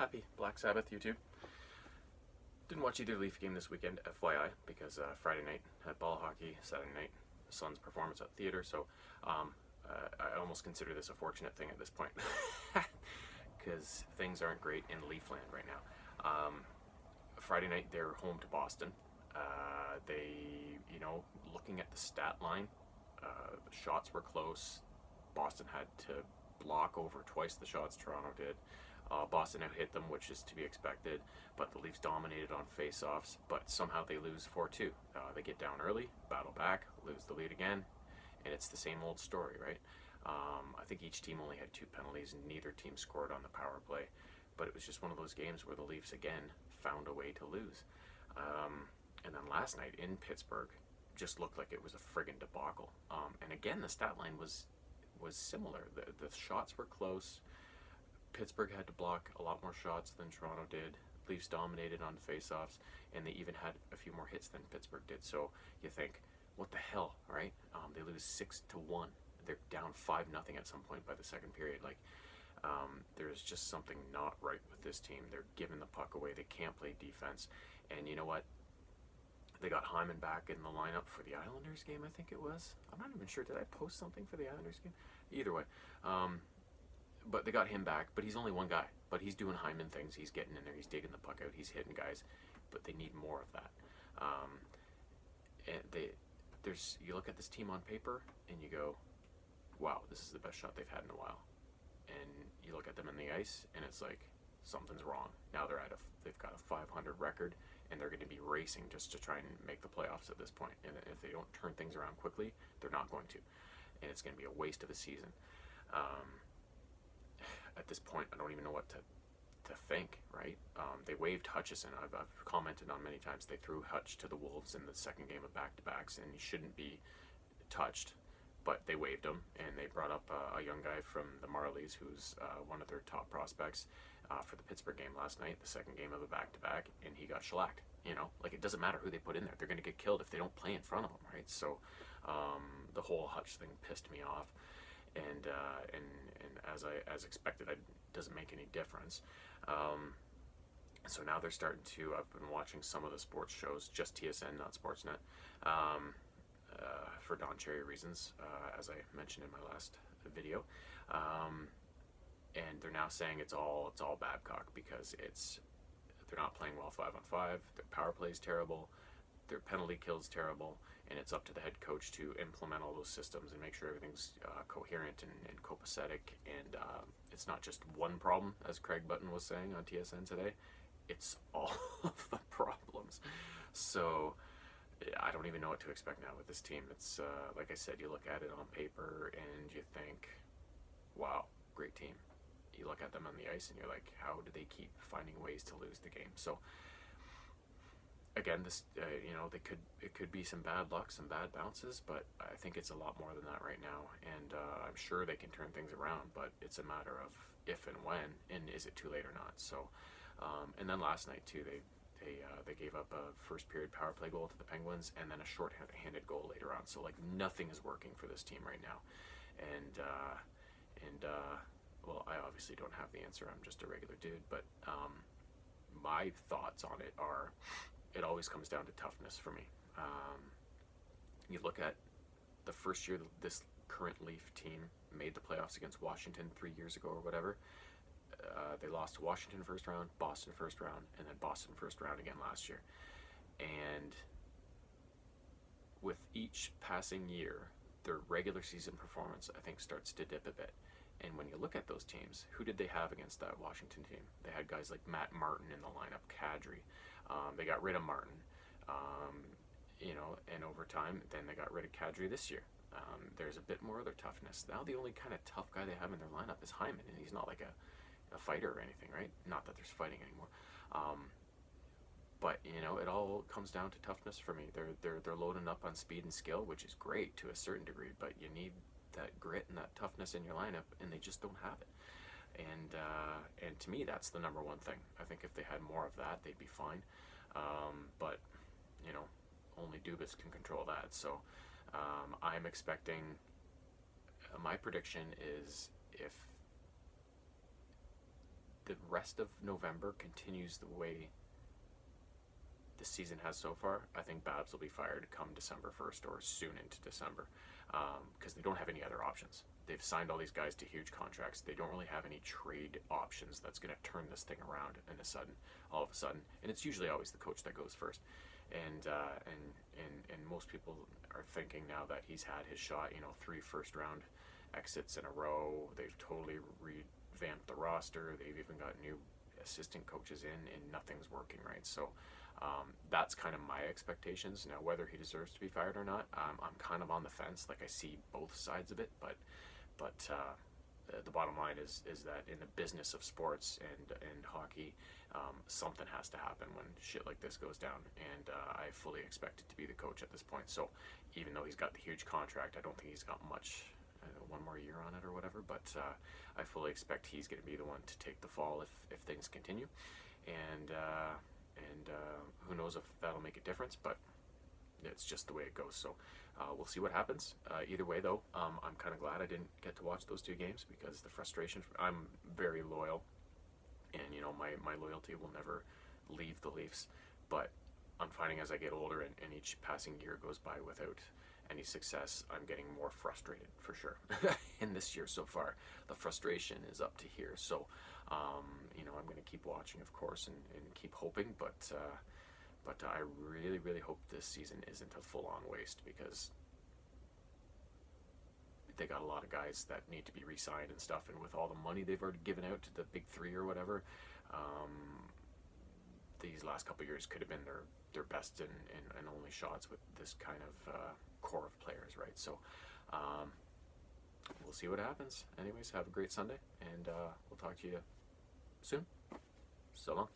Happy Black Sabbath, you two. Didn't watch either Leaf game this weekend, FYI, because Friday night had ball hockey, Saturday night Suns performance at the theater, so I almost consider this a fortunate thing at this point, because things aren't great in Leafland right now. Friday night they're home to Boston. Looking at the stat line, the shots were close. Boston had to block over twice the shots Toronto did. Boston out hit them, which is to be expected, but the Leafs dominated on face-offs, but somehow they lose 4-2. They get down early, battle back, lose the lead again, and it's the same old story, right? I think each team only had 2 penalties, and neither team scored on the power play, but it was just one of those games where the Leafs, again, found a way to lose. And then last night in Pittsburgh just looked like it was a friggin' debacle. And again, the stat line was similar. The shots were close. Pittsburgh had to block a lot more shots than Toronto did. Leafs dominated on face-offs, and they even had a few more hits than Pittsburgh did. So you think, what the hell, right? They lose 6-1. They're down 5-0 at some point by the second period. There's just something not right with this team. They're giving the puck away. They can't play defense. And you know what? They got Hyman back in the lineup for the Islanders game, I think it was. I'm not even sure. Did I post something for the Islanders game? Either way. But they got him back, but he's only one guy. But he's doing Hyman things. He's getting in there. He's digging the puck out. He's hitting guys. But they need more of that. You look at this team on paper, and you go, wow, this is the best shot they've had in a while. And you look at them in the ice, and it's like, something's wrong. Now they've got a 500 record, and they're going to be racing just to try and make the playoffs at this point. And if they don't turn things around quickly, they're not going to. And it's going to be a waste of a season. At this point, I don't even know what to think, right? They waived Hutchison. I've commented on many times. They threw Hutch to the Wolves in the second game of back-to-backs, and he shouldn't be touched. But they waived him, and they brought up a young guy from the Marlies, who's one of their top prospects, for the Pittsburgh game last night, the second game of a back-to-back, and he got shellacked. It doesn't matter who they put in there. They're going to get killed if they don't play in front of them, right? So the whole Hutch thing pissed me off, and as expected, it doesn't make any difference. So now they're starting to. I've been watching some of the sports shows, just TSN, not Sportsnet. For Don Cherry reasons, as I mentioned in my last video, and they're now saying it's all Babcock because they're not playing well 5-on-5. Their power play is terrible, their penalty kill's terrible, and it's up to the head coach to implement all those systems and make sure everything's coherent and copacetic. And it's not just one problem, as Craig Button was saying on TSN today. It's all of the problems. So I don't even know what to expect now with this team. It's like I said, you look at it on paper and you think, wow, great team. You look at them on the ice and you're like, how do they keep finding ways to lose the game? So again, this it could be some bad luck, some bad bounces, but I think it's a lot more than that right now. And I'm sure they can turn things around, but it's a matter of if and when, and is it too late or not? So, and then last night too, they gave up a first period power play goal to the Penguins, and then a short-handed goal later on. So nothing is working for this team right now, and well, I obviously don't have the answer. I'm just a regular dude, but my thoughts on it are, it always comes down to toughness for me. You look at the first year this current Leaf team made the playoffs against Washington 3 years ago or whatever. They lost to Washington first round, Boston first round, and then Boston first round again last year. And with each passing year, their regular season performance, I think, starts to dip a bit. And when you look at those teams, who did they have against that Washington team? They had guys like Matt Martin in the lineup, Kadri. They got rid of Martin, and over time, then they got rid of Kadri this year. There's a bit more of their toughness. Now the only kind of tough guy they have in their lineup is Hyman, and he's not like a fighter or anything, right? Not that there's fighting anymore. But it all comes down to toughness for me. They're loading up on speed and skill, which is great to a certain degree, but you need that grit and that toughness in your lineup, and they just don't have it. And to me, that's the number one thing. I think if they had more of that, they'd be fine. But only Dubas can control that. So I'm expecting. My prediction is, if the rest of November continues the way the season has so far, I think Babs will be fired come December 1st or soon into December, because they don't have any other options. They've signed all these guys to huge contracts. They don't really have any trade options that's going to turn this thing around all of a sudden. And it's usually always the coach that goes first. And most people are thinking now that he's had his shot. 3 first-round exits in a row. They've totally revamped the roster. They've even got new assistant coaches in, and nothing's working right. So that's kind of my expectations. Now, whether he deserves to be fired or not, I'm kind of on the fence. Like, I see both sides of it, but the bottom line is that in the business of sports and hockey, something has to happen when shit like this goes down, and I fully expect it to be the coach at this point. So even though he's got the huge contract, I don't think he's got much, one more year on it or whatever, but I fully expect he's going to be the one to take the fall if things continue, and who knows if that'll make a difference, but it's just the way it goes. So we'll see what happens. Either way, though, I'm kind of glad I didn't get to watch those 2 games, because the frustration, I'm very loyal, and my loyalty will never leave the Leafs, but I'm finding as I get older and each passing year goes by without any success, I'm getting more frustrated, for sure. In this year so far, the frustration is up to here. So I'm going to keep watching, of course, and keep hoping, but I really, really hope this season isn't a full-on waste, because they got a lot of guys that need to be re-signed and stuff, and with all the money they've already given out to the big 3 or whatever, these last couple of years could have been their best and only shots with this kind of core of players, right? So we'll see what happens. Anyways, have a great Sunday, and we'll talk to you soon. So long.